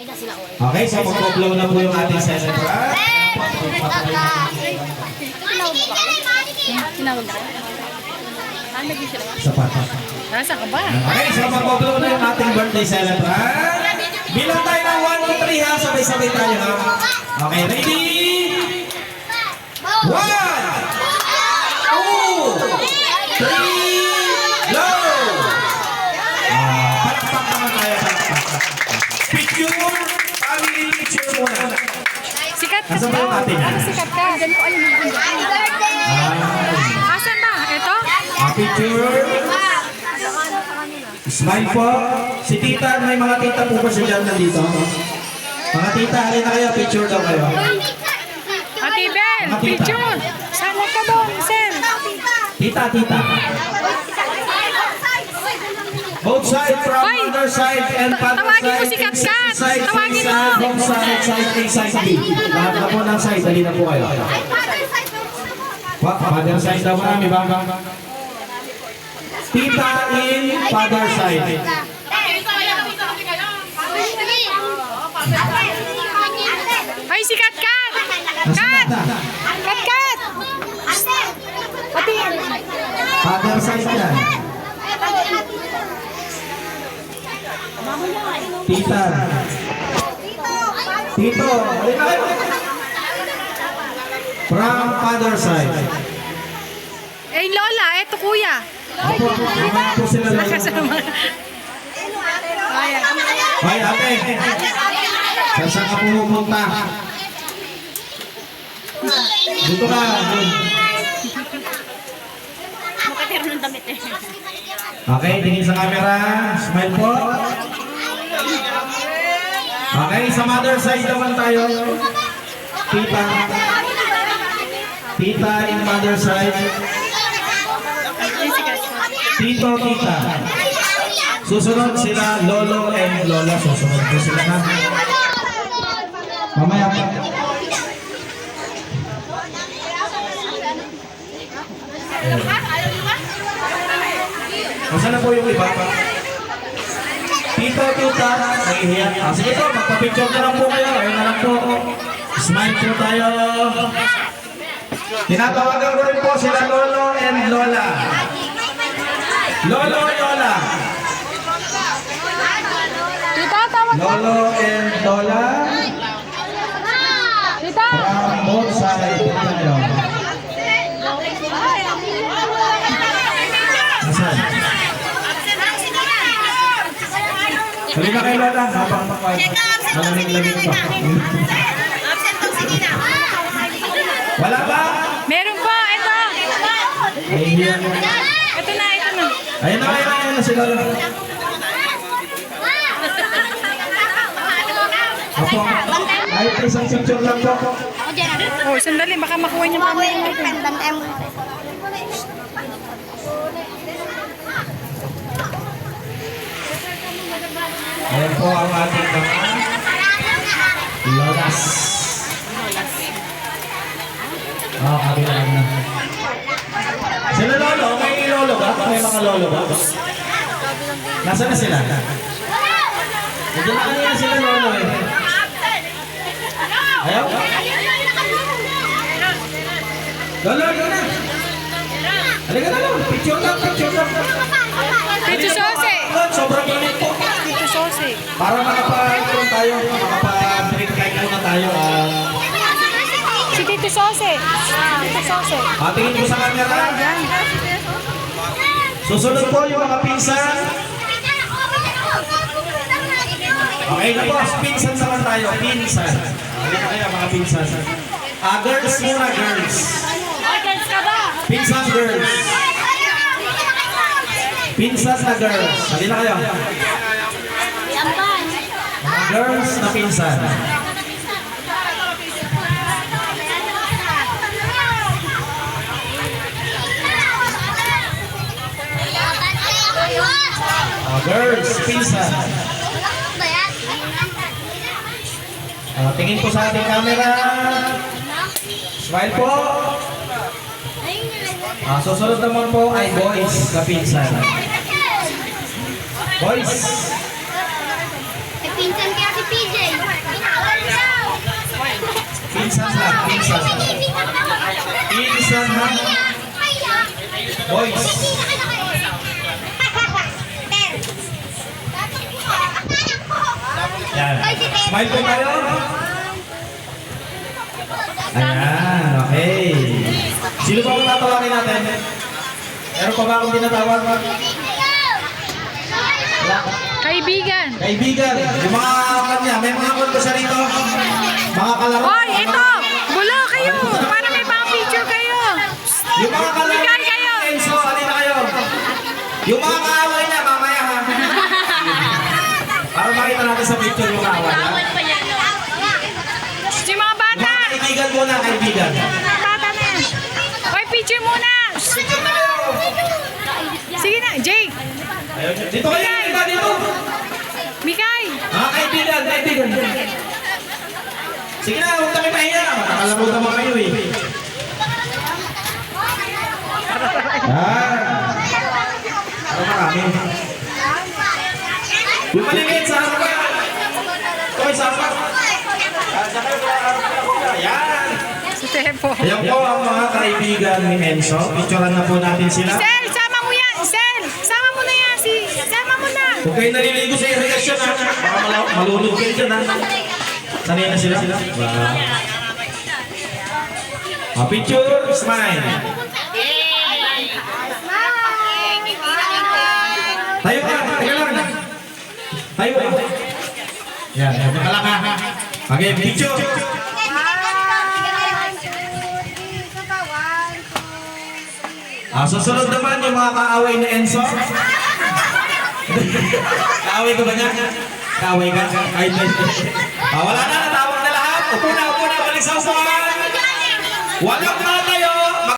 Okay, so mag-blow na po yung ating celebrant. Tinawag na kayo? Naging sila. Sapat. Nasa ka ba? Okay, so mag-blow na yung ating birthday celebrant. Bilang tayo ng 1 to 3 ha, sabay-sabay tayo ha. Okay, ready? 1, 2, 3, go! Palakpak naman tayo, palakpak. Picture, family picture muna. Sikat ka Nasaan ba yung ate niya? Ano sikat ka? Diyan po ayun. Asan ba? Ito? Picture. Smile po. Si tita, may mga tita po ba siya dyan nandito? Mga tita, halin na kayo, picture daw kayo. Ate Bel, picture. Sana ka doon, Sel. Tita, tita. Both side from Hoy! other side and father Tawagin mo side. si Katkat. Side, Tawagin side, mo. both side, side A, side B. Lahat na po ng side, dali na po kayo. Father side daw marami ba? Tita in father side. Ay, si Katkat. Kat! Katkat! Pati yan. Father side yan. Tita. Tito. Halika kayo. From father side. Eh, Lola, eto kuya. Opo, mamaya po sila lang. Nakasama. Ayan. Hoy, ate. Saan ka pumunta? Dito ka. Makatiro ng damit eh. Okay, tingin sa camera. Smile po. Okay, sa mother side naman tayo. Tita. Tita in mother side. Tito, tita. Susunod sila, lolo and lola. Susunod po sila na. Mamaya pa. Nasaan na po yung iba? Tito, tita, nahihiya. Sige po, magpa-picture na lang po kayo. Ayun na lang po. Smile po tayo. Tinatawagan ko rin po sila lolo and lola. Lolo, lola. Tita, tawag ka. Lolo and lola. Tita. From both sides. Nasaan? Halika kayo lola. Habang malamig-lamig pa. Wala ba? Meron pa, ito. Ayan. Ito na, ito na. Ayun na si lola. Opo. Ay, isang picture lang po. Oh, sandali, baka makuha niyo pa. Ayan po ang ating mga lolas. Kabilang na. Sila lolo, may lolo ba? May mga lolo ba? Nasaan na sila? Hindi na kanina sila lolo eh. Ayaw? Lolo, na! Halika na lang, picture lang, picture lang. Tito Sose. Sobrang init po. Tito Sose. Para makapag-ipon tayo, makapag-drink light muna tayo. Si Tito Sose. Tito Sose. Tingin ko sa camera. Susunod po yung mga pinsan. Okay na po, pinsan naman tayo. Pinsan. Halika kayo mga pinsan. Girls muna, girls. Girls ka ba? Pinsan girls. Pinsan na girls. Halika kayo. Mga girls na pinsan. Girls, pinsan. Tingin po sa ating camera. Smile po. Susunod naman po ay boys na pinsan. Boys. Pinsan kaya si PJ. Boys. Yan. Smile po tayo. Ayan, okay. Sino pa ang tatawagin natin? Meron pa ba akong tinatawag? Wala. Kaibigan. Kaibigan, yung mga kanya, may mga kanta sa rito. Mga kalaro. Hoy, ito! Bulo kayo! Para may pang picture kayo! Yung mga kalaro. Bigay kayo! Enzo, alin na kayo. Yung mga kaaway niya, mamaya ha. Para makita natin sa picture yung kaaway niya. Yung mga bata! Mga kaibigan muna, kaibigan. Bata na yan! Hoy, picture muna! Picture na kayo. Sige na, Jake! Ayun, dito kayo, iba dito. Mikay! Mga kaibigan, kaibigan. Sige na, huwag kami mahiya. Matakalaro naman kayo eh. Ano marami? Yung maliliit sa harap ka. Ito sa harap. Ayan. Si Tepo. Ayan po ang mga kaibigan ni Enzo. Picturean na po natin sila. Sel, sama mo yan! Sel! Sama mo na yan! Sama mo na! Huwag kayo naliligo sa irrigation ha. Baka malulog kayo dyan ha. Sanay na sila. Picture, smile. Tayo ka, teka lang. Tayo ka. Yan, teka lang ha. Okay, picture. Susunod naman yung mga kaaway ni Enzo. Kaaway ko ba niya? Kaaway ka? Kahit na. Wala na, natawag na lahat. Upo na, balik sa upuan. Walang mata